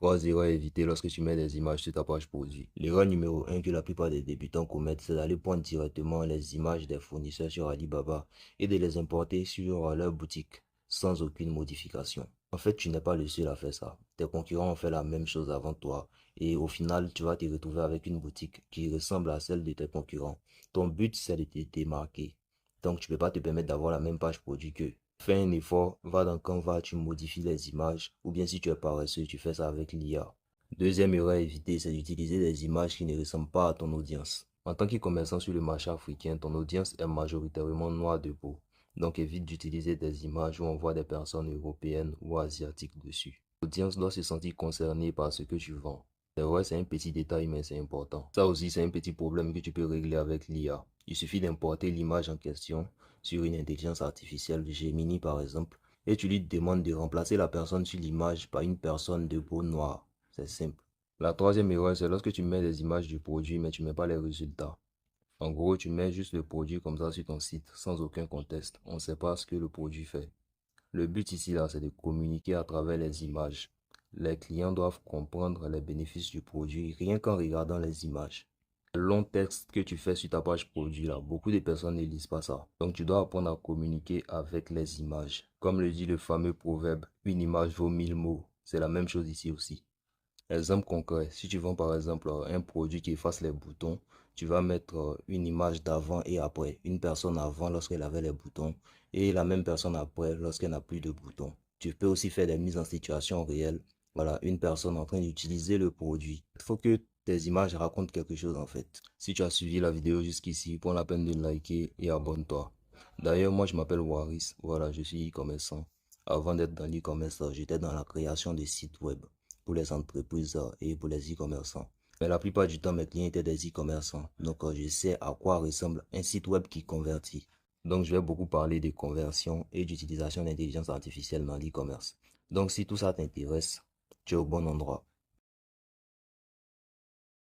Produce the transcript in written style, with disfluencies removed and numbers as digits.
Trois erreurs à éviter lorsque tu mets des images sur ta page produit. L'erreur numéro un que la plupart des débutants commettent, c'est d'aller prendre directement les images des fournisseurs sur Alibaba et de les importer sur leur boutique sans aucune modification. En fait, tu n'es pas le seul à faire ça. Tes concurrents ont fait la même chose avant toi et au final, tu vas te retrouver avec une boutique qui ressemble à celle de tes concurrents. Ton but, c'est de te démarquer. Donc, tu ne peux pas te permettre d'avoir la même page produit qu'eux. Fais un effort, va dans Canva, tu modifies les images, ou bien si tu es paresseux, tu fais ça avec l'IA. Deuxième erreur à éviter, c'est d'utiliser des images qui ne ressemblent pas à ton audience. En tant que commerçant sur le marché africain, ton audience est majoritairement noire de peau. Donc évite d'utiliser des images où on voit des personnes européennes ou asiatiques dessus. L'audience doit se sentir concernée par ce que tu vends. C'est vrai, c'est un petit détail, mais c'est important. Ça aussi, c'est un petit problème que tu peux régler avec l'IA. Il suffit d'importer l'image en question sur une intelligence artificielle, Gemini par exemple, et tu lui demandes de remplacer la personne sur l'image par une personne de peau noire. C'est simple. La troisième erreur, c'est lorsque tu mets des images du produit, mais tu ne mets pas les résultats. En gros, tu mets juste le produit comme ça sur ton site, sans aucun contexte. On ne sait pas ce que le produit fait. Le but ici, là, c'est de communiquer à travers les images. Les clients doivent comprendre les bénéfices du produit rien qu'en regardant les images. Le long texte que tu fais sur ta page produit, là, beaucoup de personnes ne lisent pas ça. Donc, tu dois apprendre à communiquer avec les images. Comme le dit le fameux proverbe, une image vaut 1000 mots. C'est la même chose ici aussi. Exemple concret, si tu vends par exemple un produit qui efface les boutons, tu vas mettre une image d'avant et après. Une personne avant lorsqu'elle avait les boutons et la même personne après lorsqu'elle n'a plus de boutons. Tu peux aussi faire des mises en situation réelle. Voilà, une personne en train d'utiliser le produit. Il faut que tes images racontent quelque chose en fait. Si tu as suivi la vidéo jusqu'ici, prends la peine de liker et abonne-toi. D'ailleurs, moi je m'appelle Waris. Voilà, je suis e-commerçant. Avant d'être dans l'e-commerce, j'étais dans la création de sites web pour les entreprises et pour les e-commerçants. Mais la plupart du temps, mes clients étaient des e-commerçants. Donc, je sais à quoi ressemble un site web qui convertit. Donc, je vais beaucoup parler de conversion et d'utilisation d'intelligence artificielle dans l'e-commerce. Donc, si tout ça t'intéresse, tu es au bon endroit.